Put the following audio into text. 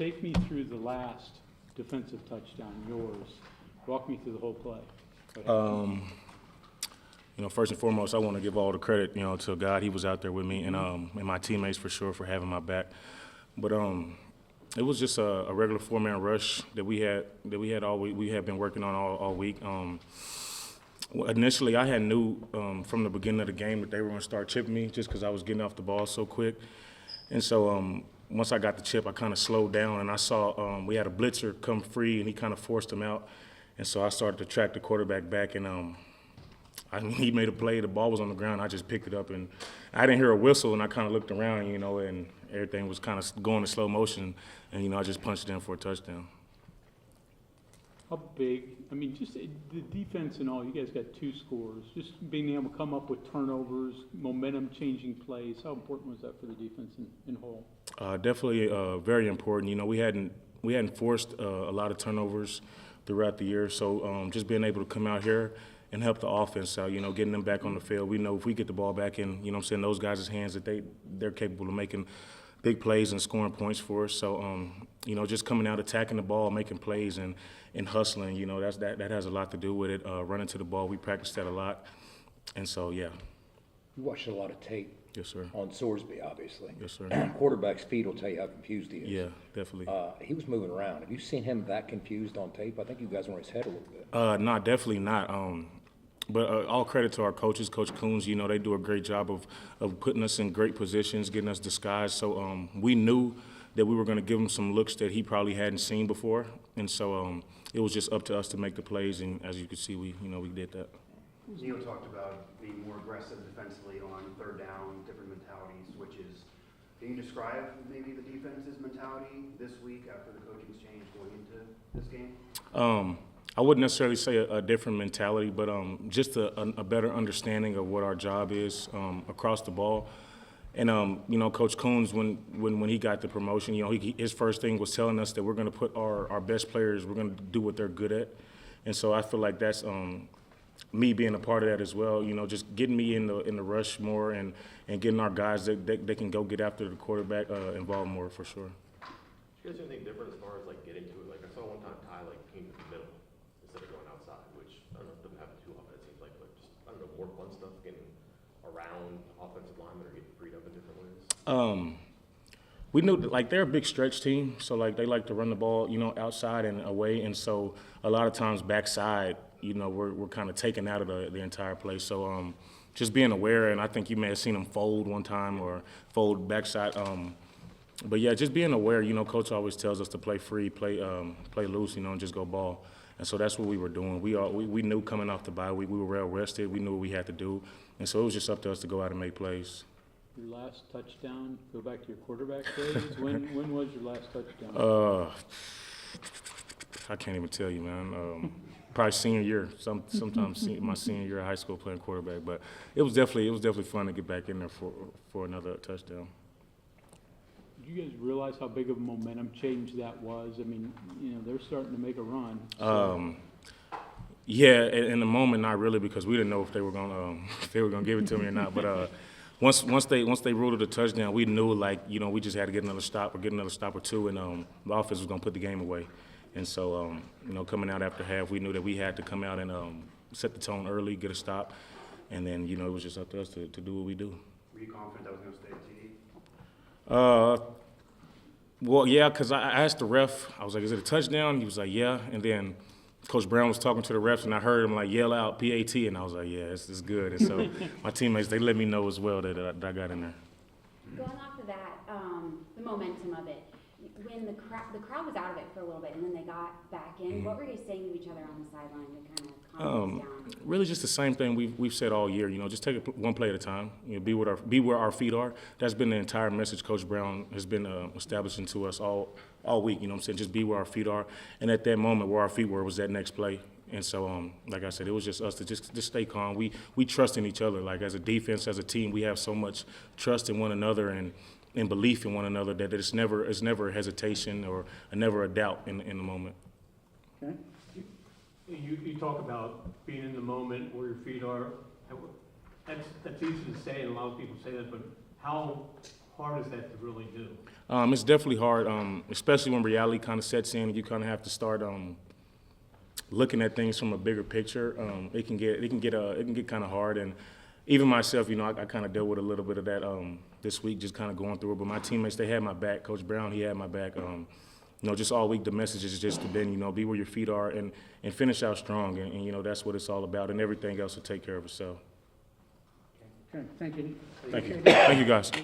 Take me through the last defensive touchdown, yours. Walk me through the whole play. First and foremost, I want to give all the credit, to God. He was out there with me, and my teammates for sure for having my back. But it was just a regular four-man rush that we had all week. We had been working on all week. Initially, I had knew from the beginning of the game that they were going to start chipping me just because I was getting off the ball so quick. And so once I got the chip, I kind of slowed down, and I saw we had a blitzer come free, and he kind of forced him out. And so I started to track the quarterback back, and he made a play. The ball was on the ground. I just picked it up, and I didn't hear a whistle, and I kind of looked around, and everything was kind of going in slow motion, and, I just punched it in for a touchdown. How big, just the defense and all, you guys got 2 scores. Just being able to come up with turnovers, momentum-changing plays, how important was that for the defense in whole? Definitely very important. We hadn't forced a lot of turnovers throughout the year, so just being able to come out here and help the offense out, getting them back on the field. We know if we get the ball back in, those guys' hands that they're capable of making big plays and scoring points for us. So, just coming out, attacking the ball, making plays and hustling, that has a lot to do with it. Running to the ball, we practiced that a lot. And so, yeah. You watched a lot of tape. Yes, sir. On Sorsby, obviously. Yes, sir. Quarterback speed will tell you how confused he is. Yeah, definitely. He was moving around. Have you seen him that confused on tape? I think you guys were in his head a little bit. No, definitely not. But all credit to our coaches, Coach Coons. They do a great job of putting us in great positions, getting us disguised. So we knew that we were going to give him some looks that he probably hadn't seen before, and so it was just up to us to make the plays. And as you can see, we did that. Neil talked about being more aggressive defensively on third down, different mentalities, which is, can you describe maybe the defense's mentality this week after the coaching's change going into this game? I wouldn't necessarily say a different mentality, but just a better understanding of what our job is across the ball. And, Coach Coons, when he got the promotion, his first thing was telling us that we're going to put our best players, we're going to do what they're good at. And so I feel like that's me being a part of that as well, just getting me in the rush more and getting our guys that they can go get after the quarterback involved more for sure. Do you guys do anything different as far as getting to it? I saw one time Ty came to the middle instead of going outside, which I don't know if it doesn't happen too often, it seems like, but just more fun stuff, getting around offensive linemen or getting freed up in different ways. We knew that, they're a big stretch team, so they like to run the ball, outside and away, and so a lot of times backside, we're kind of taken out of the entire play. So just being aware, and I think you may have seen them fold one time or fold backside. But yeah, just being aware. Coach always tells us to play free, play loose, and just go ball. And so that's what we were doing. We knew coming off the bye week, we were well rested. We knew what we had to do, and so it was just up to us to go out and make plays. Your last touchdown, go back to your quarterback days. When was your last touchdown? I can't even tell you, man. Probably senior year, sometimes my senior year of high school playing quarterback. But it was definitely fun to get back in there for another touchdown. Did you guys realize how big of a momentum change that was? They're starting to make a run. So. Yeah, in the moment, not really, because we didn't know if they were gonna give it to me or not. But once they ruled it a touchdown, we knew we just had to get another stop or two, and the offense was gonna put the game away. And so, coming out after half, we knew that we had to come out and set the tone early, get a stop, and then, it was just up to us to do what we do. Were you confident that was going to stay TD? Well, yeah, because I asked the ref, I was like, is it a touchdown? He was like, yeah. And then Coach Brown was talking to the refs, and I heard him yell out PAT, and I was like, yeah, it's good. And so my teammates, they let me know as well that I got in there. Going off of that, the momentum of it, when the crowd was out of it for a little bit and then they got back in, what were you saying to each other on the sideline to kind of calm us down? Really just the same thing we've said all year, just take it one play at a time, be where our feet are. That's been the entire message Coach Brown has been establishing to us all week, just be where our feet are. And at that moment where our feet were was that next play. And so, like I said, it was just us to just stay calm. We trust in each other. As a defense, as a team, we have so much trust in one another and belief in one another that it's never a hesitation or never a doubt in the moment. Okay. You talk about being in the moment where your feet are. That's easy to say, and a lot of people say that. But how hard is that to really do? It's definitely hard, especially when reality kind of sets in and you kind of have to start looking at things from a bigger picture. It can get kind of hard, and even myself, you know, I kind of dealt with a little bit of that this week, just kind of going through it. But my teammates, they had my back. Coach Brown, he had my back. You know, just all week the message is just to been, you know, be where your feet are and finish out strong, and you know that's what it's all about, and everything else will take care of itself. Okay, thank you. Thank you, guys.